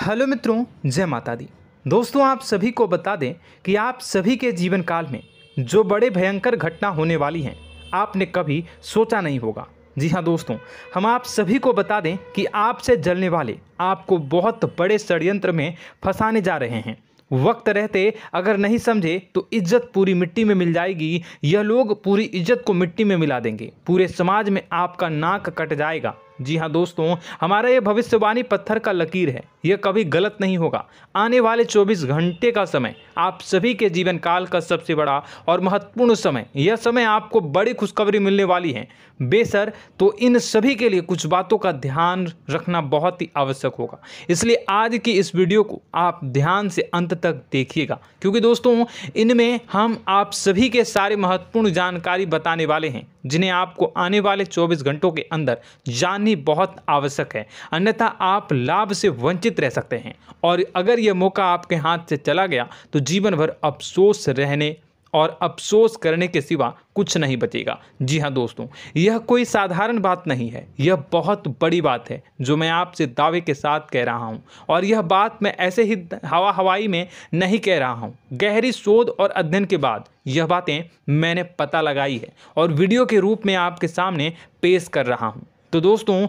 Hello मित्रों, जय माता दी। दोस्तों, आप सभी को बता दें कि आप सभी के जीवन काल में जो बड़े भयंकर घटना होने वाली हैं, आपने कभी सोचा नहीं होगा। जी हाँ दोस्तों, हम आप सभी को बता दें कि आपसे जलने वाले आपको बहुत बड़े षड्यंत्र में फंसाने जा रहे हैं। वक्त रहते अगर नहीं समझे तो इज्जत पूरी मिट्टी में मिल जाएगी। यह लोग पूरी इज्जत को मिट्टी में मिला देंगे। पूरे समाज में आपका नाक कट जाएगा। जी हाँ दोस्तों, हमारा ये भविष्यवाणी पत्थर का लकीर है, यह कभी गलत नहीं होगा। आने वाले 24 घंटे का समय आप सभी के जीवन काल का सबसे बड़ा और महत्वपूर्ण समय। यह समय आपको बड़ी खुशखबरी मिलने वाली है बेसर, तो इन सभी के लिए कुछ बातों का ध्यान रखना बहुत ही आवश्यक होगा। इसलिए आज की इस वीडियो को आप ध्यान से अंत तक देखिएगा, क्योंकि दोस्तों इनमें हम आप सभी के सारे महत्वपूर्ण जानकारी बताने वाले हैं, जिन्हें आपको आने वाले 24 घंटों के अंदर जाननी बहुत आवश्यक है। अन्यथा आप लाभ से वंचित रह सकते हैं, और अगर यह मौका आपके हाथ से चला गया तो जीवन भर अफसोस रहने और अफसोस करने के सिवा कुछ नहीं बचेगा। जी हाँ दोस्तों, यह कोई साधारण बात नहीं है, यह बहुत बड़ी बात है जो मैं आपसे दावे के साथ कह रहा हूँ। और यह बात मैं ऐसे ही हवाई में नहीं कह रहा हूँ। गहरी शोध और अध्ययन के बाद यह बातें मैंने पता लगाई है और वीडियो के रूप में आपके सामने पेश कर रहा हूँ। तो दोस्तों,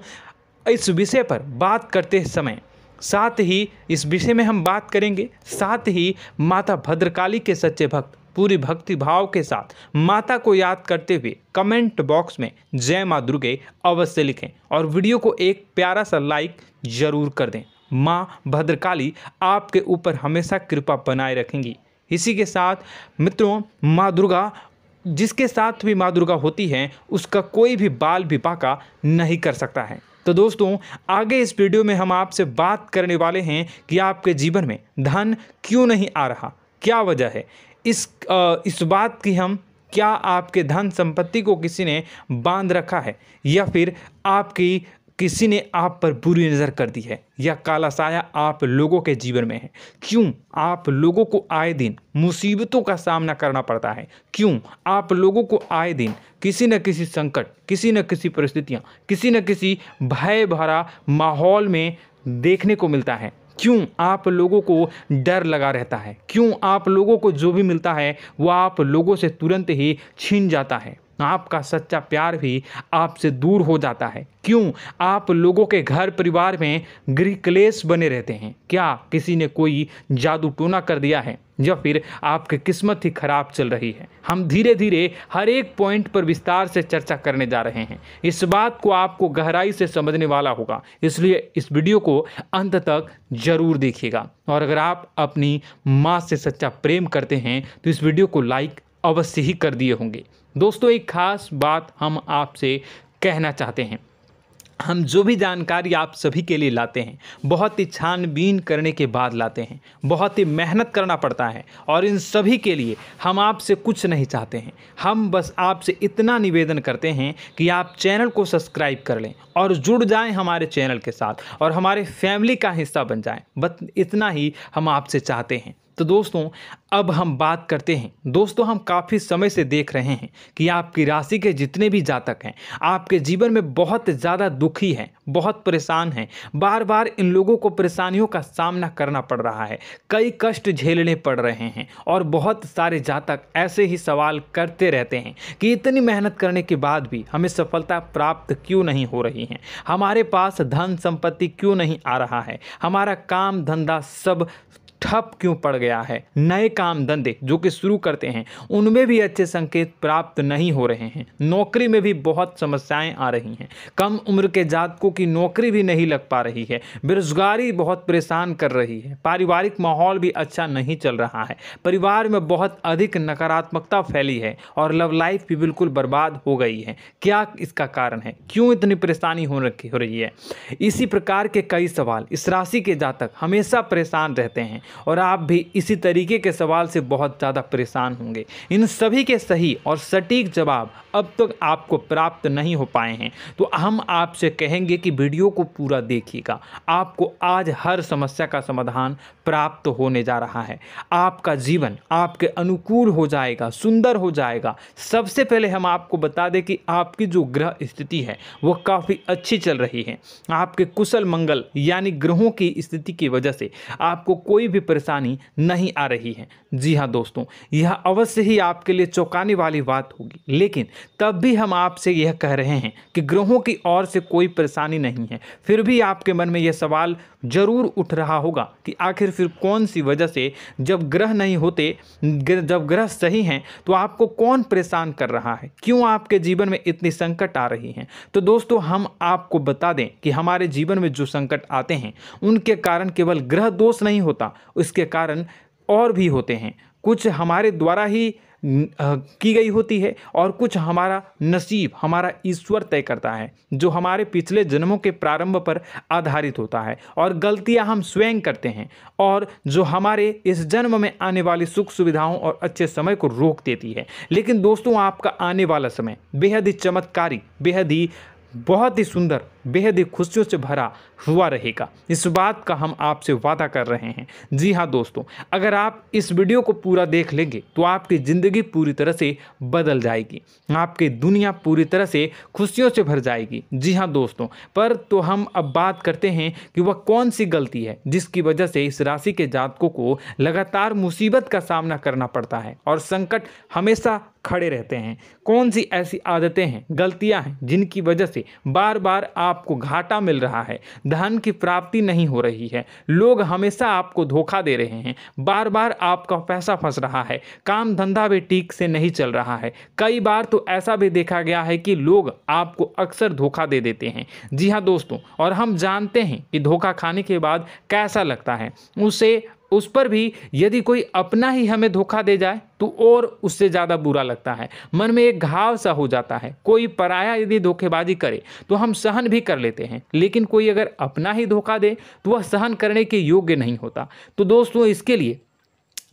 इस विषय पर बात करते समय साथ ही इस विषय में हम बात करेंगे, साथ ही माता भद्रकाली के सच्चे भक्त पूरी भक्ति भाव के साथ माता को याद करते हुए कमेंट बॉक्स में जय माँ दुर्गे अवश्य लिखें और वीडियो को एक प्यारा सा लाइक जरूर कर दें। माँ भद्रकाली आपके ऊपर हमेशा कृपा बनाए रखेंगी। इसी के साथ मित्रों, माँ दुर्गा, जिसके साथ भी माँ दुर्गा होती हैं, उसका कोई भी बाल भी बांका नहीं कर सकता है। तो दोस्तों, आगे इस वीडियो में हम आपसे बात करने वाले हैं कि आपके जीवन में धन क्यों नहीं आ रहा, क्या वजह है इस बात की। हम क्या आपके धन संपत्ति को किसी ने बांध रखा है, या फिर आपकी किसी ने आप पर बुरी नज़र कर दी है, या काला साया आप लोगों के जीवन में है। क्यों आप लोगों को आए दिन मुसीबतों का सामना करना पड़ता है, क्यों आप लोगों को आए दिन किसी न किसी संकट, किसी न किसी परिस्थितियाँ, किसी न किसी भय भरा माहौल में देखने को मिलता है। क्यों आप लोगों को डर लगा रहता है, क्यों आप लोगों को जो भी मिलता है वह आप लोगों से तुरंत ही छीन जाता है, आपका सच्चा प्यार भी आपसे दूर हो जाता है। क्यों आप लोगों के घर परिवार में गृह क्लेश बने रहते हैं। क्या किसी ने कोई जादू टोना कर दिया है, या फिर आपकी किस्मत ही खराब चल रही है। हम धीरे धीरे हर एक पॉइंट पर विस्तार से चर्चा करने जा रहे हैं। इस बात को आपको गहराई से समझने वाला होगा, इसलिए इस वीडियो को अंत तक जरूर देखिएगा। और अगर आप अपनी माँ से सच्चा प्रेम करते हैं तो इस वीडियो को लाइक अवश्य ही कर दिए होंगे। दोस्तों, एक खास बात हम आपसे कहना चाहते हैं। हम जो भी जानकारी आप सभी के लिए लाते हैं, बहुत ही छानबीन करने के बाद लाते हैं, बहुत ही मेहनत करना पड़ता है, और इन सभी के लिए हम आपसे कुछ नहीं चाहते हैं। हम बस आपसे इतना निवेदन करते हैं कि आप चैनल को सब्सक्राइब कर लें और जुड़ जाएं हमारे चैनल के साथ और हमारे फैमिली का हिस्सा बन जाएं। बस इतना ही हम आपसे चाहते हैं। तो दोस्तों, अब हम बात करते हैं। दोस्तों, हम काफ़ी समय से देख रहे हैं कि आपकी राशि के जितने भी जातक हैं, आपके जीवन में बहुत ज़्यादा दुखी हैं, बहुत परेशान हैं। बार बार इन लोगों को परेशानियों का सामना करना पड़ रहा है, कई कष्ट झेलने पड़ रहे हैं, और बहुत सारे जातक ऐसे ही सवाल करते रहते हैं कि इतनी मेहनत करने के बाद भी हमें सफलता प्राप्त क्यों नहीं हो रही है, हमारे पास धन संपत्ति क्यों नहीं आ रहा है, हमारा काम धंधा सब ठप क्यों पड़ गया है, नए काम धंधे जो कि शुरू करते हैं उनमें भी अच्छे संकेत प्राप्त नहीं हो रहे हैं, नौकरी में भी बहुत समस्याएं आ रही हैं, कम उम्र के जातकों की नौकरी भी नहीं लग पा रही है, बेरोजगारी बहुत परेशान कर रही है, पारिवारिक माहौल भी अच्छा नहीं चल रहा है, परिवार में बहुत अधिक नकारात्मकता फैली है, और लव लाइफ भी बिल्कुल बर्बाद हो गई है। क्या इसका कारण है, क्यों इतनी परेशानी हो रही है? इसी प्रकार के कई सवाल इस राशि के जातक हमेशा परेशान रहते हैं। और आप भी इसी तरीके के सवाल से बहुत ज़्यादा परेशान होंगे। इन सभी के सही और सटीक जवाब अब तक आपको प्राप्त नहीं हो पाए हैं, तो हम आपसे कहेंगे कि वीडियो को पूरा देखिएगा। आपको आज हर समस्या का समाधान प्राप्त होने जा रहा है। आपका जीवन आपके अनुकूल हो जाएगा, सुंदर हो जाएगा। सबसे पहले हम आपको बता दें कि आपकी जो ग्रह स्थिति है वो काफ़ी अच्छी चल रही है। आपके कुशल मंगल यानी ग्रहों की स्थिति की वजह से आपको कोई भी परेशानी नहीं आ रही है। जी हाँ दोस्तों, यह अवश्य ही आपके लिए चौंकाने वाली बात होगी, लेकिन तब भी हम आपसे यह कह रहे हैं कि ग्रहों की ओर से कोई परेशानी नहीं है। फिर भी आपके मन में यह सवाल जरूर उठ रहा होगा कि आखिर फिर कौन सी वजह से, जब ग्रह नहीं होते, जब ग्रह सही हैं, तो आपको कौन परेशान कर रहा है, क्यों आपके जीवन में इतनी संकट आ रही हैं। तो दोस्तों, हम आपको बता दें कि हमारे जीवन में जो संकट आते हैं उनके कारण केवल ग्रह दोष नहीं होता, उसके कारण और भी होते हैं। कुछ हमारे द्वारा ही की गई होती है और कुछ हमारा नसीब, हमारा ईश्वर तय करता है, जो हमारे पिछले जन्मों के प्रारंभ पर आधारित होता है। और गलतियां हम स्वयं करते हैं और जो हमारे इस जन्म में आने वाली सुख सुविधाओं और अच्छे समय को रोक देती है। लेकिन दोस्तों, आपका आने वाला समय बेहद ही चमत्कारी, बेहद ही बहुत ही सुंदर, बेहद ही खुशियों से भरा हुआ रहेगा। इस बात का हम आपसे वादा कर रहे हैं। जी हाँ दोस्तों, अगर आप इस वीडियो को पूरा देख लेंगे तो आपकी ज़िंदगी पूरी तरह से बदल जाएगी, आपकी दुनिया पूरी तरह से खुशियों से भर जाएगी। जी हाँ दोस्तों, पर तो हम अब बात करते हैं कि वह कौन सी गलती है जिसकी वजह से इस राशि के जातकों को लगातार मुसीबत का सामना करना पड़ता है और संकट हमेशा खड़े रहते हैं। कौन सी ऐसी आदतें हैं, गलतियां हैं जिनकी वजह से बार बार आपको घाटा मिल रहा है, धन की प्राप्ति नहीं हो रही है, लोग हमेशा आपको धोखा दे रहे हैं, बार बार आपका पैसा फंस रहा है, काम धंधा भी ठीक से नहीं चल रहा है। कई बार तो ऐसा भी देखा गया है कि लोग आपको अक्सर धोखा दे देते हैं। जी हाँ दोस्तों, और हम जानते हैं कि धोखा खाने के बाद कैसा लगता है। उस पर भी यदि कोई अपना ही हमें धोखा दे जाए तो और उससे ज़्यादा बुरा लगता है, मन में एक घाव सा हो जाता है। कोई पराया यदि धोखेबाजी करे तो हम सहन भी कर लेते हैं, लेकिन कोई अगर अपना ही धोखा दे तो वह सहन करने के योग्य नहीं होता। तो दोस्तों, इसके लिए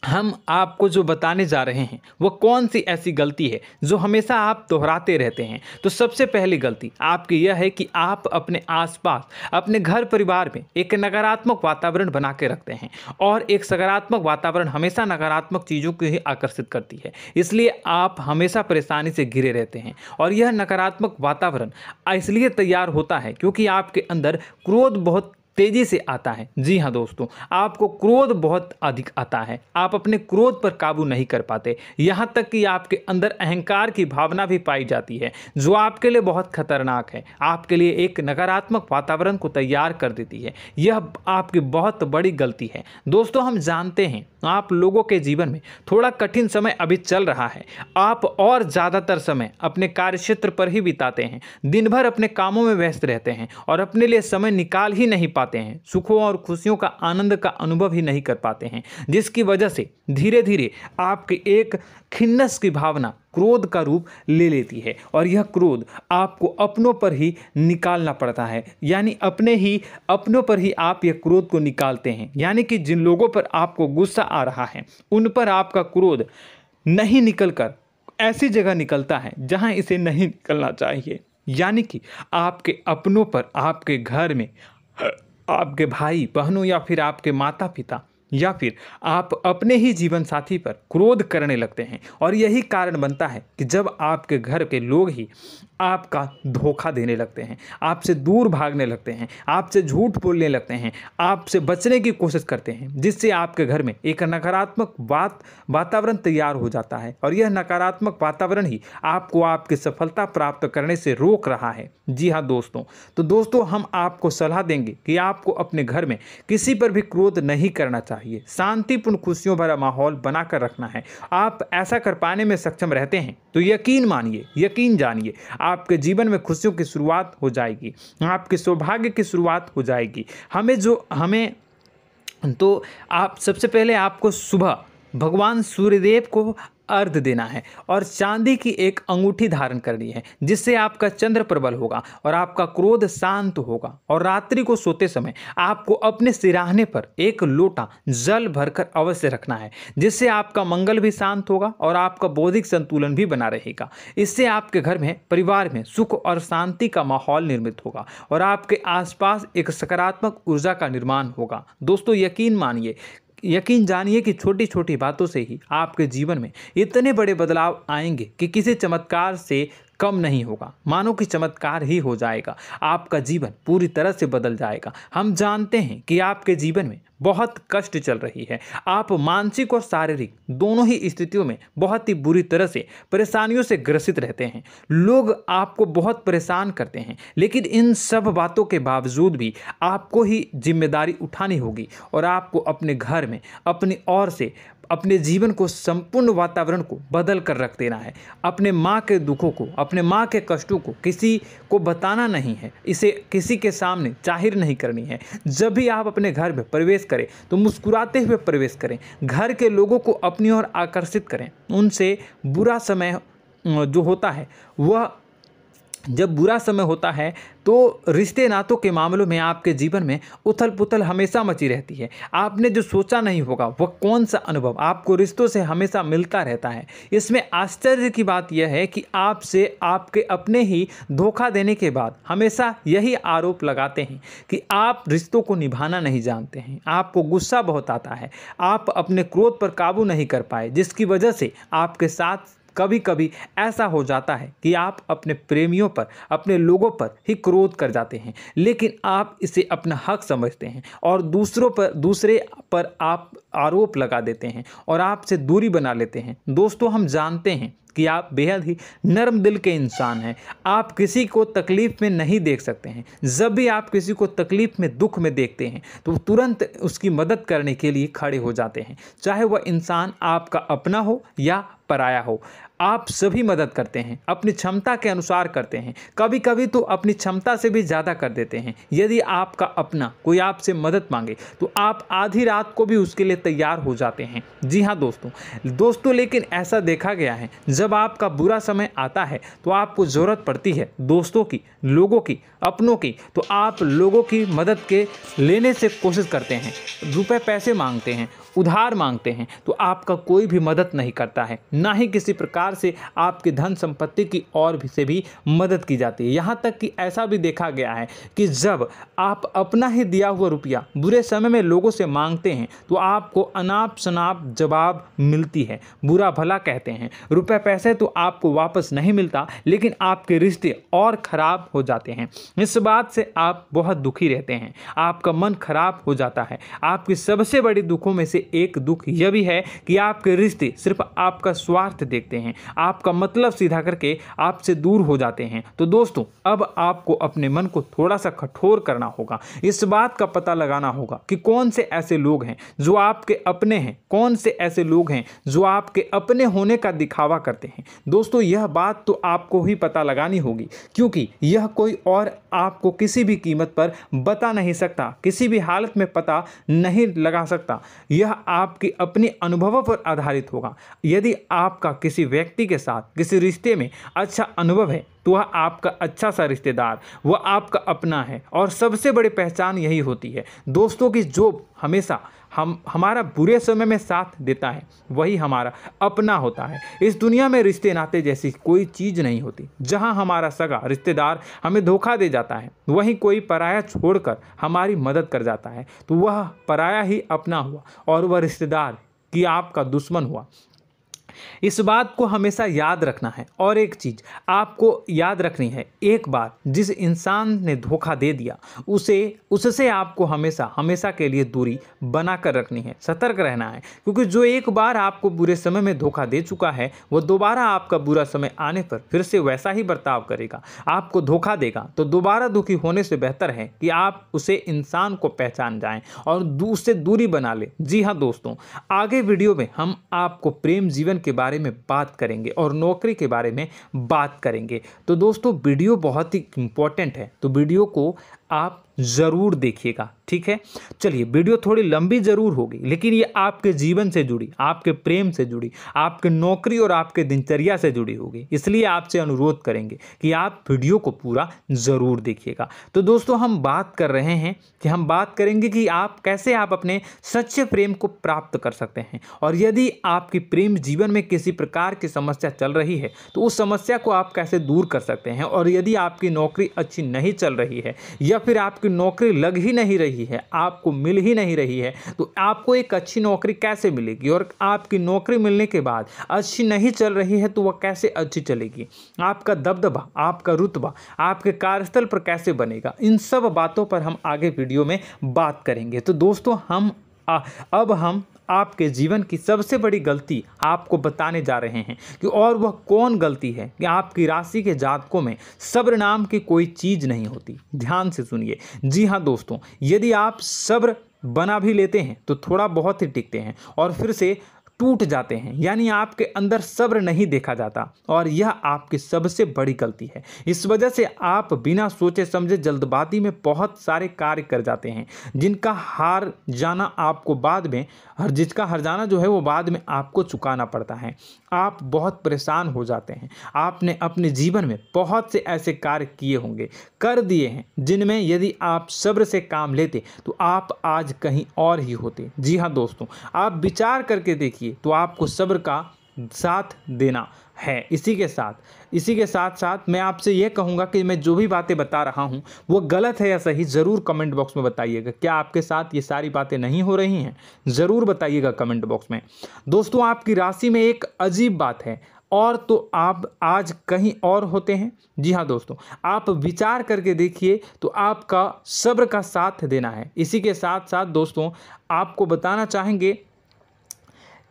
हम आपको जो बताने जा रहे हैं वो कौन सी ऐसी गलती है जो हमेशा आप दोहराते रहते हैं। तो सबसे पहली गलती आपकी यह है कि आप अपने आसपास, अपने घर परिवार में एक नकारात्मक वातावरण बना के रखते हैं, और एक सकारात्मक वातावरण हमेशा नकारात्मक चीज़ों को ही आकर्षित करती है। इसलिए आप हमेशा परेशानी से घिरे रहते हैं, और यह नकारात्मक वातावरण इसलिए तैयार होता है क्योंकि आपके अंदर क्रोध बहुत तेजी से आता है। जी हाँ दोस्तों, आपको क्रोध बहुत अधिक आता है, आप अपने क्रोध पर काबू नहीं कर पाते, यहाँ तक कि आपके अंदर अहंकार की भावना भी पाई जाती है, जो आपके लिए बहुत खतरनाक है, आपके लिए एक नकारात्मक वातावरण को तैयार कर देती है। यह आपकी बहुत बड़ी गलती है। दोस्तों, हम जानते हैं आप लोगों के जीवन में थोड़ा कठिन समय अभी चल रहा है। आप और ज़्यादातर समय अपने कार्यक्षेत्र पर ही बिताते हैं, दिन भर अपने कामों में व्यस्त रहते हैं और अपने लिए समय निकाल ही नहीं पाते हैं, सुखों और खुशियों का आनंद का अनुभव ही नहीं कर पाते हैं, जिसकी वजह से धीरे धीरे आपकी एक खिन्नस की भावना क्रोध का रूप ले लेती है, और यह क्रोध आपको अपनों पर ही निकालना पड़ता है। यानी अपनों पर ही आप यह क्रोध को निकालते हैं। यानी कि जिन लोगों पर आपको गुस्सा आ रहा है उन पर आपका क्रोध नहीं निकलकर ऐसी जगह निकलता है जहां इसे नहीं निकलना चाहिए। यानी कि आपके अपनों पर, आपके घर में आपके भाई बहनों या फिर आपके माता पिता या फिर आप अपने ही जीवन साथी पर क्रोध करने लगते हैं, और यही कारण बनता है कि जब आपके घर के लोग ही आपका धोखा देने लगते हैं, आपसे दूर भागने लगते हैं, आपसे झूठ बोलने लगते हैं, आपसे बचने की कोशिश करते हैं, जिससे आपके घर में एक नकारात्मक वातावरण तैयार हो जाता है, और यह नकारात्मक वातावरण ही आपको आपकी सफलता प्राप्त करने से रोक रहा है। जी हाँ दोस्तों, तो दोस्तों, हम आपको सलाह देंगे कि आपको अपने घर में किसी पर भी क्रोध नहीं करना चाहिए, शांतिपूर्ण खुशियों भरा माहौल बनाकर रखना है। आप ऐसा कर पाने में सक्षम रहते हैं तो यकीन मानिए, यकीन जानिए, आपके जीवन में खुशियों की शुरुआत हो जाएगी, आपके सौभाग्य की शुरुआत हो जाएगी। आप सबसे पहले आपको सुबह भगवान सूर्यदेव को अर्घ देना है और चांदी की एक अंगूठी धारण करनी है, जिससे आपका चंद्र प्रबल होगा और आपका क्रोध शांत होगा। और रात्रि को सोते समय आपको अपने सिराहने पर एक लोटा जल भरकर अवश्य रखना है, जिससे आपका मंगल भी शांत होगा और आपका बौद्धिक संतुलन भी बना रहेगा। इससे आपके घर में, परिवार में सुख और शांति का माहौल निर्मित होगा और आपके आसपास एक सकारात्मक ऊर्जा का निर्माण होगा। दोस्तों यकीन जानिए कि छोटी छोटी बातों से ही आपके जीवन में इतने बड़े बदलाव आएंगे कि किसी चमत्कार से कम नहीं होगा। मानो कि चमत्कार ही हो जाएगा, आपका जीवन पूरी तरह से बदल जाएगा। हम जानते हैं कि आपके जीवन में बहुत कष्ट चल रही है, आप मानसिक और शारीरिक दोनों ही स्थितियों में बहुत ही बुरी तरह से परेशानियों से ग्रसित रहते हैं। लोग आपको बहुत परेशान करते हैं, लेकिन इन सब बातों के बावजूद भी आपको ही जिम्मेदारी उठानी होगी और आपको अपने घर में अपनी ओर से अपने जीवन को, संपूर्ण वातावरण को बदल कर रख देना है। अपने माँ के दुखों को, अपने माँ के कष्टों को किसी को बताना नहीं है, इसे किसी के सामने जाहिर नहीं करनी है। जब भी आप अपने घर में प्रवेश करें तो मुस्कुराते हुए प्रवेश करें, घर के लोगों को अपनी ओर आकर्षित करें। उनसे बुरा समय जो होता है वह जब बुरा समय होता है तो रिश्ते नातों के मामलों में आपके जीवन में उथल पुथल हमेशा मची रहती है। आपने जो सोचा नहीं होगा वह कौन सा अनुभव आपको रिश्तों से हमेशा मिलता रहता है। इसमें आश्चर्य की बात यह है कि आपसे आपके अपने ही धोखा देने के बाद हमेशा यही आरोप लगाते हैं कि आप रिश्तों को निभाना नहीं जानते हैं। आपको गुस्सा बहुत आता है, आप अपने क्रोध पर काबू नहीं कर पाए, जिसकी वजह से आपके साथ कभी कभी ऐसा हो जाता है कि आप अपने प्रेमियों पर, अपने लोगों पर ही क्रोध कर जाते हैं, लेकिन आप इसे अपना हक समझते हैं और दूसरे पर आप आरोप लगा देते हैं और आपसे दूरी बना लेते हैं। दोस्तों हम जानते हैं कि आप बेहद ही नर्म दिल के इंसान हैं। आप किसी को तकलीफ़ में नहीं देख सकते हैं। जब भी आप किसी को तकलीफ़ में, दुख में देखते हैं तो तुरंत उसकी मदद करने के लिए खड़े हो जाते हैं, चाहे वह इंसान आपका अपना हो या पराया हो। आप सभी मदद करते हैं, अपनी क्षमता के अनुसार करते हैं, कभी कभी तो अपनी क्षमता से भी ज़्यादा कर देते हैं। यदि आपका अपना कोई आपसे मदद मांगे तो आप आधी रात को भी उसके लिए तैयार हो जाते हैं। जी हाँ दोस्तों, लेकिन ऐसा देखा गया है जब आपका बुरा समय आता है तो आपको ज़रूरत पड़ती है दोस्तों की, लोगों की, अपनों की, तो आप लोगों की मदद के लेने से कोशिश करते हैं, रुपए पैसे मांगते हैं, उधार मांगते हैं, तो आपका कोई भी मदद नहीं करता है, ना ही किसी प्रकार से आपकी धन संपत्ति की और भी से भी मदद की जाती है। यहाँ तक कि ऐसा भी देखा गया है कि जब आप अपना ही दिया हुआ रुपया बुरे समय में लोगों से मांगते हैं तो आपको अनाप शनाप जवाब मिलती है, बुरा भला कहते हैं। रुपए पैसे तो आपको वापस नहीं मिलता, लेकिन आपके रिश्ते और खराब हो जाते हैं। इस बात से आप बहुत दुखी रहते हैं, आपका मन खराब हो जाता है। आपकी सबसे बड़ी दुखों में से एक दुख यह भी है कि आपके रिश्ते सिर्फ आपका स्वार्थ देखते हैं, आपका मतलब सीधा करके आपसे दूर हो जाते हैं। तो दोस्तों अब आपको अपने मन को थोड़ा सा कठोर करना होगा, इस बात का पता लगाना होगा कि कौन से ऐसे लोग हैं जो आपके अपने हैं, कौन से ऐसे लोग हैं जो आपके अपने होने का दिखावा करते हैं। दोस्तों यह बात तो आपको ही पता लगानी होगी, क्योंकि यह कोई और आपको किसी भी कीमत पर बता नहीं सकता, किसी भी हालत में पता नहीं लगा सकता। यह आपके अपने अनुभवों पर आधारित होगा। यदि आपका किसी व्यक्ति के साथ किसी रिश्ते में अच्छा अनुभव है तो वह आपका अच्छा सा रिश्तेदार, वह आपका अपना है। और सबसे बड़ी पहचान यही होती है दोस्तों की जो हमेशा हमारा बुरे समय में साथ देता है वही हमारा अपना होता है। इस दुनिया में रिश्ते नाते जैसी कोई चीज़ नहीं होती। जहां हमारा सगा रिश्तेदार हमें धोखा दे जाता है, वहीं कोई पराया छोड़कर हमारी मदद कर जाता है तो वह पराया ही अपना हुआ और वह रिश्तेदार की आपका दुश्मन हुआ। इस बात को हमेशा याद रखना है। और एक चीज़ आपको याद रखनी है, एक बार जिस इंसान ने धोखा दे दिया उससे आपको हमेशा हमेशा के लिए दूरी बना कर रखनी है, सतर्क रहना है। क्योंकि जो एक बार आपको बुरे समय में धोखा दे चुका है वह दोबारा आपका बुरा समय आने पर फिर से वैसा ही बर्ताव करेगा, आपको धोखा देगा। तो दोबारा दुखी होने से बेहतर है कि आप उसे इंसान को पहचान जाएं और उससे दूरी बना लें। जी हाँ दोस्तों, आगे वीडियो में हम आपको प्रेम जीवन के बारे में बात करेंगे और नौकरी के बारे में बात करेंगे। तो दोस्तों वीडियो बहुत ही इम्पोर्टेंट है, तो वीडियो को आप ज़रूर देखिएगा, ठीक है। चलिए, वीडियो थोड़ी लंबी ज़रूर होगी, लेकिन ये आपके जीवन से जुड़ी, आपके प्रेम से जुड़ी, आपके नौकरी और आपके दिनचर्या से जुड़ी होगी, इसलिए आपसे अनुरोध करेंगे कि आप वीडियो को पूरा ज़रूर देखिएगा। तो दोस्तों, हम बात कर रहे हैं कि हम बात करेंगे कि आप कैसे आप अपने सच्चे प्रेम को प्राप्त कर सकते हैं, और यदि आपकी प्रेम जीवन में किसी प्रकार की समस्या चल रही है तो उस समस्या को आप कैसे दूर कर सकते हैं, और यदि आपकी नौकरी अच्छी नहीं चल रही है या फिर आपकी नौकरी लग ही नहीं रही है, आपको मिल ही नहीं रही है, तो आपको एक अच्छी नौकरी कैसे मिलेगी, और आपकी नौकरी मिलने के बाद अच्छी नहीं चल रही है तो वह कैसे अच्छी चलेगी, आपका दबदबा, आपका रुतबा आपके कार्यस्थल पर कैसे बनेगा, इन सब बातों पर हम आगे वीडियो में बात करेंगे। तो दोस्तों, अब हम आपके जीवन की सबसे बड़ी गलती आपको बताने जा रहे हैं कि और वह कौन गलती है कि आपकी राशि के जातकों में सब्र नाम की कोई चीज़ नहीं होती। ध्यान से सुनिए। जी हाँ दोस्तों, यदि आप सब्र बना भी लेते हैं तो थोड़ा बहुत ही टिकते हैं और फिर से टूट जाते हैं, यानी आपके अंदर सब्र नहीं देखा जाता, और यह आपकी सबसे बड़ी गलती है। इस वजह से आप बिना सोचे समझे जल्दबाजी में बहुत सारे कार्य कर जाते हैं, जिनका हार जाना आपको बाद में, जिसका हर जाना जो है वो बाद में आपको चुकाना पड़ता है। आप बहुत परेशान हो जाते हैं। आपने अपने जीवन में बहुत से ऐसे कार्य किए होंगे, कर दिए हैं, जिनमें यदि आप सब्र से काम लेते तो आप आज कहीं और ही होते। जी हाँ दोस्तों, आप विचार करके देखिए तो आपको सब्र का साथ देना है। इसी के साथ साथ मैं आपसे ये कहूँगा कि मैं जो भी बातें बता रहा हूँ वो गलत है या सही, ज़रूर कमेंट बॉक्स में बताइएगा। क्या आपके साथ ये सारी बातें नहीं हो रही हैं, ज़रूर बताइएगा कमेंट बॉक्स में। दोस्तों, आपकी राशि में एक अजीब बात है, और तो आप आज कहीं और होते हैं। जी हाँ दोस्तों, आप विचार करके देखिए तो आपका सब्र का साथ देना है। इसी के साथ साथ दोस्तों, आपको बताना चाहेंगे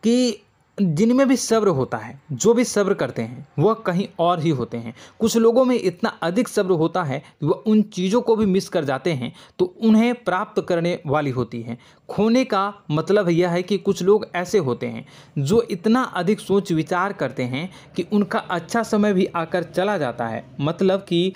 कि जिनमें भी सब्र होता है, जो भी सब्र करते हैं वह कहीं और ही होते हैं। कुछ लोगों में इतना अधिक सब्र होता है कि वह उन चीज़ों को भी मिस कर जाते हैं तो उन्हें प्राप्त करने वाली होती हैं। खोने का मतलब यह है कि कुछ लोग ऐसे होते हैं जो इतना अधिक सोच विचार करते हैं कि उनका अच्छा समय भी आकर चला जाता है, मतलब कि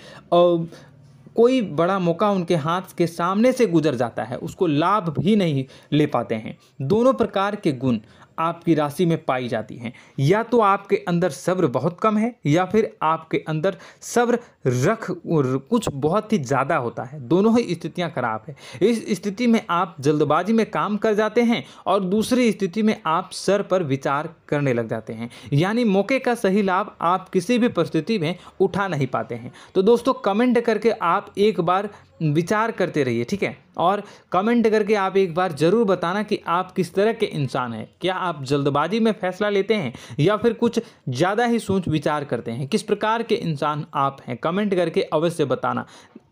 कोई बड़ा मौका उनके हाथ के सामने से गुजर जाता है, उसको लाभ भी नहीं ले पाते हैं। दोनों प्रकार के गुण आपकी राशि में पाई जाती हैं। या तो आपके अंदर सब्र बहुत कम है, या फिर आपके अंदर सब्र कुछ बहुत ही ज़्यादा होता है। दोनों ही स्थितियां खराब है। इस स्थिति में आप जल्दबाजी में काम कर जाते हैं, और दूसरी स्थिति में आप सर पर विचार करने लग जाते हैं, यानी मौके का सही लाभ आप किसी भी परिस्थिति में उठा नहीं पाते हैं। तो दोस्तों, कमेंट करके आप एक बार विचार करते रहिए, ठीक है, और कमेंट करके आप एक बार ज़रूर बताना कि आप किस तरह के इंसान हैं। क्या आप जल्दबाजी में फैसला लेते हैं या फिर कुछ ज़्यादा ही सोच विचार करते हैं? किस प्रकार के इंसान आप हैं, कमेंट करके अवश्य बताना।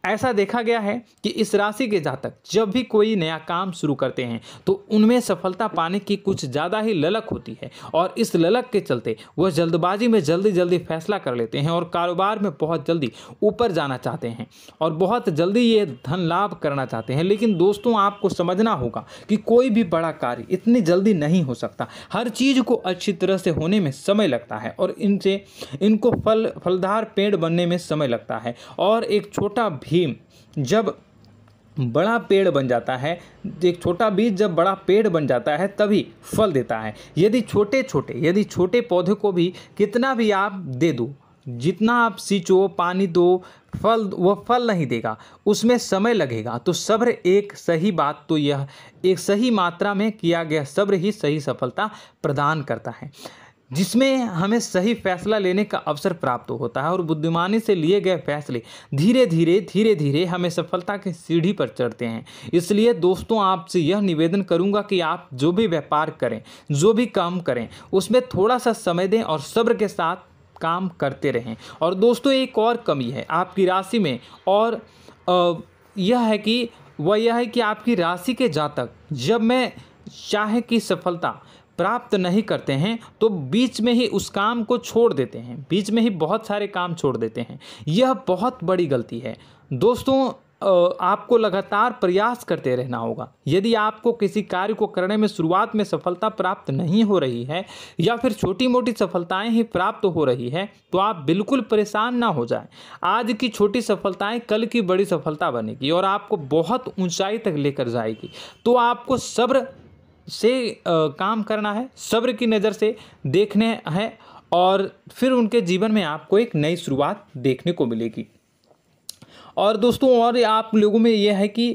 ऐसा देखा गया है कि इस राशि के जातक जब भी कोई नया काम शुरू करते हैं तो उनमें सफलता पाने की कुछ ज़्यादा ही ललक होती है, और इस ललक के चलते वह जल्दबाजी में जल्दी फैसला कर लेते हैं, और कारोबार में बहुत जल्दी ऊपर जाना चाहते हैं, और बहुत जल्दी ये धन लाभ करना चाहते हैं। लेकिन दोस्तों, आपको समझना होगा कि कोई भी बड़ा कार्य इतनी जल्दी नहीं हो सकता। हर चीज़ को अच्छी तरह से होने में समय लगता है, और इनको फलदार पेड़ बनने में समय लगता है। और एक छोटा भीम जब बड़ा पेड़ बन जाता है, एक छोटा बीज जब बड़ा पेड़ बन जाता है तभी फल देता है। यदि छोटे पौधे को भी कितना भी आप दे दो, जितना आप सींचो, पानी दो, वह फल नहीं देगा, उसमें समय लगेगा। तो सब्र एक सही बात, तो यह एक सही मात्रा में किया गया सब्र ही सही सफलता प्रदान करता है, जिसमें हमें सही फैसला लेने का अवसर प्राप्त होता है, और बुद्धिमानी से लिए गए फैसले धीरे धीरे हमें सफलता की सीढ़ी पर चढ़ते हैं। इसलिए दोस्तों, आपसे यह निवेदन करूंगा कि आप जो भी व्यापार करें, जो भी काम करें, उसमें थोड़ा सा समय दें और सब्र के साथ काम करते रहें। और दोस्तों, एक और कमी है आपकी राशि में, और यह है कि आपकी राशि के जातक जब मैं चाहे कि सफलता प्राप्त नहीं करते हैं तो बीच में ही उस काम को छोड़ देते हैं, बीच में ही बहुत सारे काम छोड़ देते हैं। यह बहुत बड़ी गलती है दोस्तों। आपको लगातार प्रयास करते रहना होगा। यदि आपको किसी कार्य को करने में शुरुआत में सफलता प्राप्त नहीं हो रही है या फिर छोटी मोटी सफलताएं ही प्राप्त हो रही है तो आप बिल्कुल परेशान ना हो जाएं। आज की छोटी सफलताएं कल की बड़ी सफलता बनेगी और आपको बहुत ऊंचाई तक लेकर जाएगी। तो आपको सब्र से काम करना है, सब्र की नज़र से देखने हैं और फिर उनके जीवन में आपको एक नई शुरुआत देखने को मिलेगी। और दोस्तों और आप लोगों में यह है कि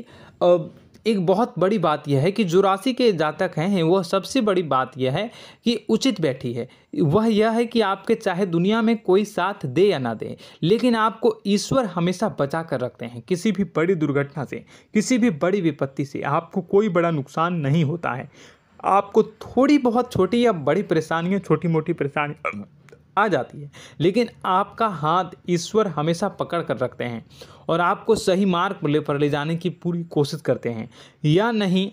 एक बहुत बड़ी बात यह है कि जो राशि के जातक हैं वह सबसे बड़ी बात यह है कि उचित बैठी है। वह यह है कि आपके चाहे दुनिया में कोई साथ दे या ना दे, लेकिन आपको ईश्वर हमेशा बचा कर रखते हैं। किसी भी बड़ी दुर्घटना से, किसी भी बड़ी विपत्ति से आपको कोई बड़ा नुकसान नहीं होता है। आपको थोड़ी बहुत छोटी या बड़ी परेशानियाँ, छोटी मोटी परेशानी आ जाती है, लेकिन आपका हाथ ईश्वर हमेशा पकड़ कर रखते हैं और आपको सही मार्ग पर ले जाने की पूरी कोशिश करते हैं। या नहीं,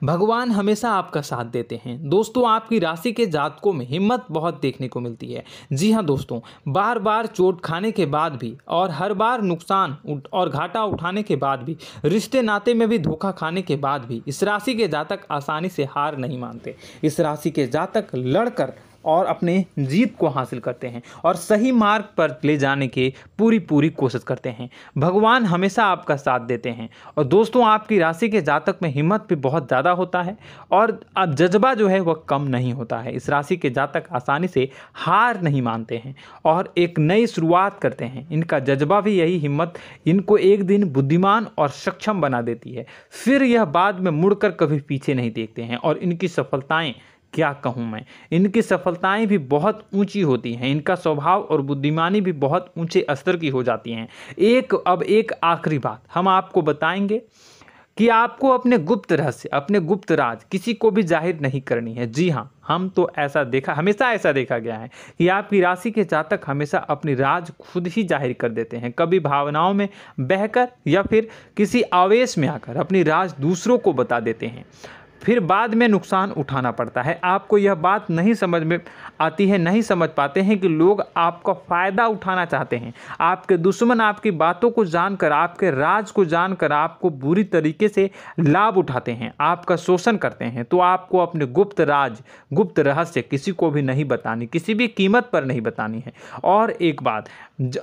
भगवान हमेशा आपका साथ देते हैं। दोस्तों आपकी राशि के जातकों में हिम्मत बहुत देखने को मिलती है। जी हाँ दोस्तों, बार बार चोट खाने के बाद भी और हर बार नुकसान और घाटा उठाने के बाद भी, रिश्ते नाते में भी धोखा खाने के बाद भी इस राशि के जातक आसानी से हार नहीं मानते। इस राशि के जातक लड़कर और अपने जीत को हासिल करते हैं और सही मार्ग पर ले जाने की पूरी कोशिश करते हैं। भगवान हमेशा आपका साथ देते हैं। और दोस्तों आपकी राशि के जातक में हिम्मत भी बहुत ज़्यादा होता है और अब जज्बा जो है वह कम नहीं होता है। इस राशि के जातक आसानी से हार नहीं मानते हैं और एक नई शुरुआत करते हैं। इनका जज्बा भी यही हिम्मत इनको एक दिन बुद्धिमान और सक्षम बना देती है। फिर यह बाद में मुड़कर कभी पीछे नहीं देखते हैं और इनकी सफलताएं, क्या कहूँ मैं, इनकी सफलताएं भी बहुत ऊंची होती हैं। इनका स्वभाव और बुद्धिमानी भी बहुत ऊंचे स्तर की हो जाती हैं। अब एक आखिरी बात हम आपको बताएंगे कि आपको अपने गुप्त रहस्य, अपने गुप्त राज किसी को भी जाहिर नहीं करनी है। जी हाँ, हमेशा ऐसा देखा गया है कि आपकी राशि के जातक हमेशा अपनी राज खुद ही जाहिर कर देते हैं। कभी भावनाओं में बहकर या फिर किसी आवेश में आकर अपनी राज दूसरों को बता देते हैं, फिर बाद में नुकसान उठाना पड़ता है। आपको यह बात नहीं समझ में आती है, नहीं समझ पाते हैं कि लोग आपका फ़ायदा उठाना चाहते हैं। आपके दुश्मन आपकी बातों को जानकर, आपके राज को जानकर आपको बुरी तरीके से लाभ उठाते हैं, आपका शोषण करते हैं। तो आपको अपने गुप्त राज, गुप्त रहस्य किसी को भी नहीं बतानी, किसी भी कीमत पर नहीं बतानी है। और एक बात,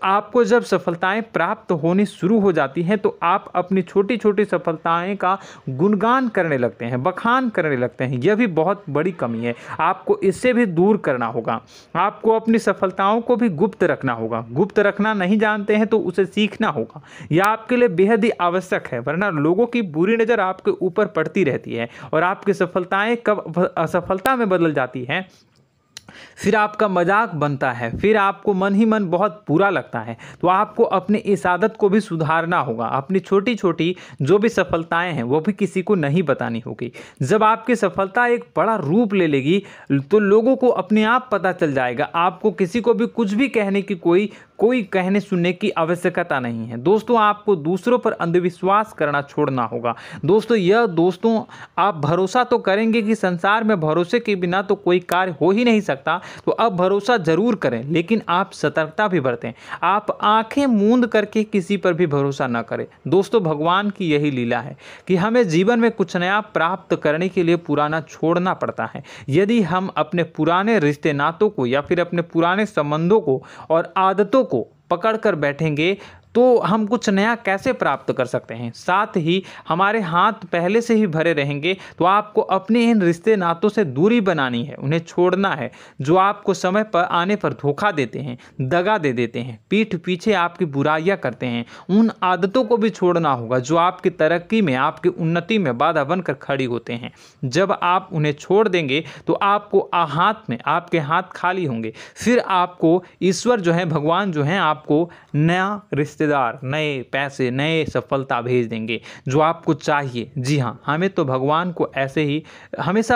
आपको जब सफलताएं प्राप्त होनी शुरू हो जाती हैं तो आप अपनी छोटी छोटी सफलताएं का गुणगान करने लगते हैं, बखान करने लगते हैं। यह भी बहुत बड़ी कमी है, आपको इससे भी दूर करना होगा। आपको अपनी सफलताओं को भी गुप्त रखना होगा। गुप्त रखना नहीं जानते हैं तो उसे सीखना होगा। यह आपके लिए बेहद ही आवश्यक है, वरना लोगों की बुरी नज़र आपके ऊपर पड़ती रहती है और आपकी सफलताएं कब असफलता में बदल जाती हैं, फिर आपका मजाक बनता है, फिर आपको मन ही मन बहुत बुरा लगता है। तो आपको अपनी इस आदत को भी सुधारना होगा। अपनी छोटी छोटी जो भी सफलताएं हैं वो भी किसी को नहीं बतानी होगी। जब आपकी सफलता एक बड़ा रूप ले लेगी तो लोगों को अपने आप पता चल जाएगा। आपको किसी को भी कुछ भी कहने की कोई कहने सुनने की आवश्यकता नहीं है। दोस्तों आपको दूसरों पर अंधविश्वास करना छोड़ना होगा। दोस्तों आप भरोसा तो करेंगे कि संसार में भरोसे के बिना तो कोई कार्य हो ही नहीं सकता, तो अब भरोसा जरूर करें, लेकिन आप सतर्कता भी बरतें। आप आंखें मूंद करके किसी पर भी भरोसा न करें। दोस्तों भगवान की यही लीला है कि हमें जीवन में कुछ नया प्राप्त करने के लिए पुराना छोड़ना पड़ता है। यदि हम अपने पुराने रिश्ते नातों को या फिर अपने पुराने संबंधों को और आदतों को पकड़ कर बैठेंगे तो हम कुछ नया कैसे प्राप्त कर सकते हैं। साथ ही हमारे हाथ पहले से ही भरे रहेंगे। तो आपको अपने इन रिश्ते नातों से दूरी बनानी है, उन्हें छोड़ना है। जो आपको समय पर आने पर धोखा देते हैं, दगा दे देते हैं, पीठ पीछे आपकी बुराइयां करते हैं, उन आदतों को भी छोड़ना होगा जो आपकी तरक्की में, आपकी उन्नति में बाधा बनकर खड़ी होते हैं। जब आप उन्हें छोड़ देंगे तो आपको आपके हाथ खाली होंगे। फिर आपको ईश्वर जो है, भगवान जो है, आपको नया रिश्तेदार, नए पैसे, नए सफलता भेज देंगे जो आपको चाहिए। जी हाँ, हमेशा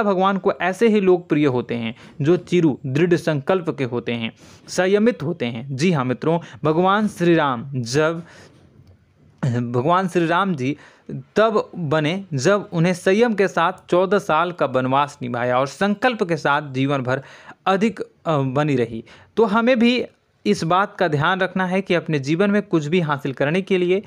भगवान को ऐसे ही लोग प्रिय होते हैं जो चिरु दृढ़ संकल्प के होते हैं, संयमित होते हैं। जी हाँ मित्रों, भगवान श्री राम जी तब बने जब उन्हें संयम के साथ 14 साल का वनवास निभाया और संकल्प के साथ जीवन भर अधिक बनी रही। तो हमें भी इस बात का ध्यान रखना है कि अपने जीवन में कुछ भी हासिल करने के लिए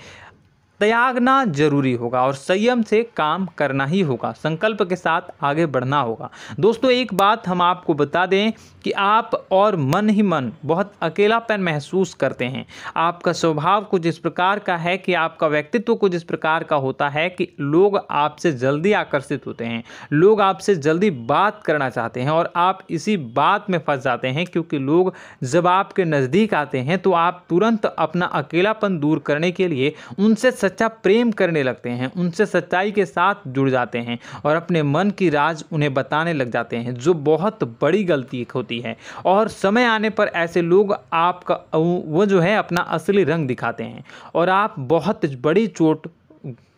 त्यागना जरूरी होगा और संयम से काम करना ही होगा, संकल्प के साथ आगे बढ़ना होगा। दोस्तों एक बात हम आपको बता दें कि आप और मन ही मन बहुत अकेलापन महसूस करते हैं। आपका स्वभाव कुछ इस प्रकार का है कि आपका व्यक्तित्व कुछ इस प्रकार का होता है कि लोग आपसे जल्दी आकर्षित होते हैं, लोग आपसे जल्दी बात करना चाहते हैं और आप इसी बात में फंस जाते हैं, क्योंकि लोग जब आपके नज़दीक आते हैं तो आप तुरंत अपना अकेलापन दूर करने के लिए उनसे सच्चा प्रेम करने लगते हैं, उनसे सच्चाई के साथ जुड़ जाते हैं और अपने मन की राज उन्हें बताने लग जाते हैं, जो बहुत बड़ी गलती होती है। और समय आने पर ऐसे लोग आपका वो जो है अपना असली रंग दिखाते हैं और आप बहुत बड़ी चोट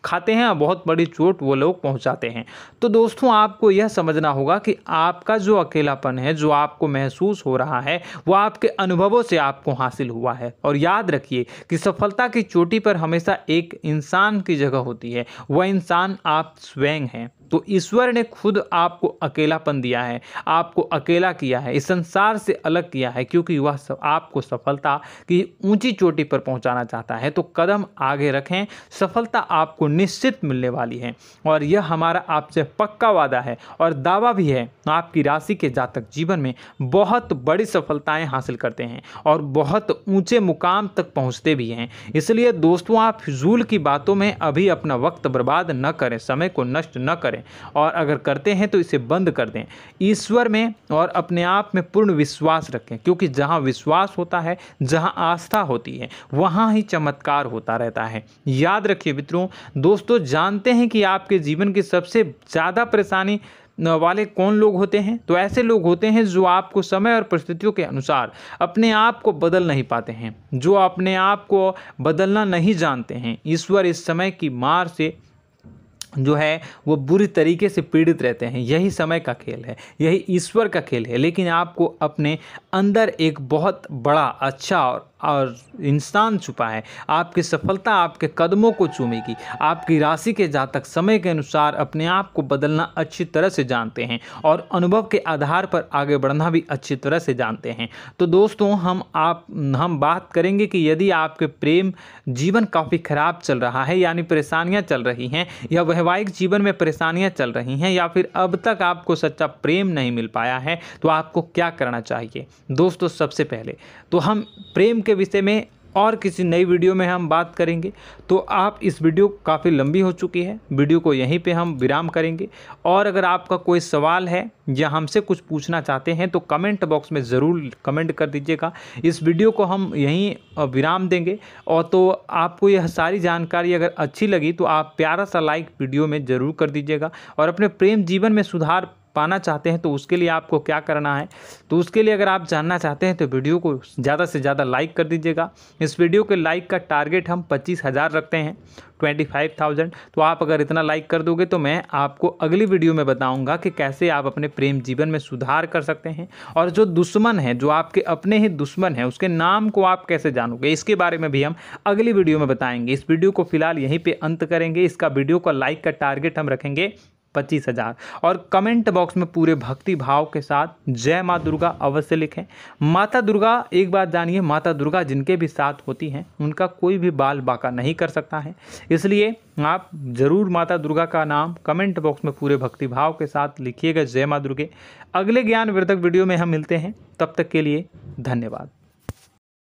खाते हैं और बहुत बड़ी चोट वो लोग पहुंचाते हैं। तो दोस्तों आपको यह समझना होगा कि आपका जो अकेलापन है, जो आपको महसूस हो रहा है, वो आपके अनुभवों से आपको हासिल हुआ है। और याद रखिए कि सफलता की चोटी पर हमेशा एक इंसान की जगह होती है, वह इंसान आप स्वयं हैं। तो ईश्वर ने खुद आपको अकेलापन दिया है, आपको अकेला किया है, इस संसार से अलग किया है, क्योंकि वह आपको सफलता की ऊंची चोटी पर पहुंचाना चाहता है। तो कदम आगे रखें, सफलता आपको निश्चित मिलने वाली है और यह हमारा आपसे पक्का वादा है और दावा भी है। आपकी राशि के जातक जीवन में बहुत बड़ी सफलताएं हासिल करते हैं और बहुत ऊंचे मुकाम तक पहुंचते भी हैं। इसलिए दोस्तों आप फिजूल की बातों में अभी अपना वक्त बर्बाद न करें, समय को नष्ट न करें और अगर करते हैं तो इसे बंद कर दें। ईश्वर में और अपने आप में पूर्ण विश्वास रखें, क्योंकि जहां विश्वास होता है, जहां आस्था होती है, वहां ही चमत्कार होता रहता है। याद रखिए मित्रों, दोस्तों जानते हैं कि आपके जीवन की सबसे ज़्यादा परेशानी वाले कौन लोग होते हैं? तो ऐसे लोग होते हैं जो आपको समय और परिस्थितियों के अनुसार अपने आप को बदल नहीं पाते हैं, जो अपने आप को बदलना नहीं जानते हैं। ईश्वर इस समय की मार से जो है वो बुरी तरीके से पीड़ित रहते हैं। यही समय का खेल है, यही ईश्वर का खेल है। लेकिन आपको अपने अंदर एक बहुत बड़ा अच्छा और इंसान छुपा है। आपकी सफलता आपके कदमों को चूमेगी। आपकी राशि के जातक समय के अनुसार अपने आप को बदलना अच्छी तरह से जानते हैं और अनुभव के आधार पर आगे बढ़ना भी अच्छी तरह से जानते हैं। तो दोस्तों हम बात करेंगे कि यदि आपके प्रेम जीवन काफ़ी खराब चल रहा है, यानी परेशानियां चल रही हैं, या वैवाहिक जीवन में परेशानियां चल रही हैं, या फिर अब तक आपको सच्चा प्रेम नहीं मिल पाया है, तो आपको क्या करना चाहिए। दोस्तों सबसे पहले तो हम प्रेम के विषय में और किसी नई वीडियो में हम बात करेंगे। तो आप इस वीडियो काफ़ी लंबी हो चुकी है, वीडियो को यहीं पे हम विराम करेंगे। और अगर आपका कोई सवाल है या हमसे कुछ पूछना चाहते हैं तो कमेंट बॉक्स में ज़रूर कमेंट कर दीजिएगा। इस वीडियो को हम यहीं विराम देंगे। और तो आपको यह सारी जानकारी अगर अच्छी लगी तो आप प्यारा सा लाइक वीडियो में ज़रूर कर दीजिएगा। और अपने प्रेम जीवन में सुधार पाना चाहते हैं तो उसके लिए आपको क्या करना है, तो उसके लिए अगर आप जानना चाहते हैं तो वीडियो को ज़्यादा से ज़्यादा लाइक कर दीजिएगा। इस वीडियो के लाइक का टारगेट हम 25,000 रखते हैं, 25,000। तो आप अगर इतना लाइक कर दोगे तो मैं आपको अगली वीडियो में बताऊंगा कि कैसे आप अपने प्रेम जीवन में सुधार कर सकते हैं। और जो दुश्मन है, जो आपके अपने ही दुश्मन है, उसके नाम को आप कैसे जानोगे, इसके बारे में भी हम अगली वीडियो में बताएंगे। इस वीडियो को फिलहाल यहीं पर अंत करेंगे। इसका वीडियो का लाइक का टारगेट हम रखेंगे 25,000। और कमेंट बॉक्स में पूरे भक्ति भाव के साथ जय माँ दुर्गा अवश्य लिखें। माता दुर्गा, एक बात जानिए, माता दुर्गा जिनके भी साथ होती हैं उनका कोई भी बाल बाका नहीं कर सकता है। इसलिए आप ज़रूर माता दुर्गा का नाम कमेंट बॉक्स में पूरे भक्ति भाव के साथ लिखिएगा, जय माँ दुर्गे। अगले ज्ञानवर्धक वीडियो में हम मिलते हैं, तब तक के लिए धन्यवाद।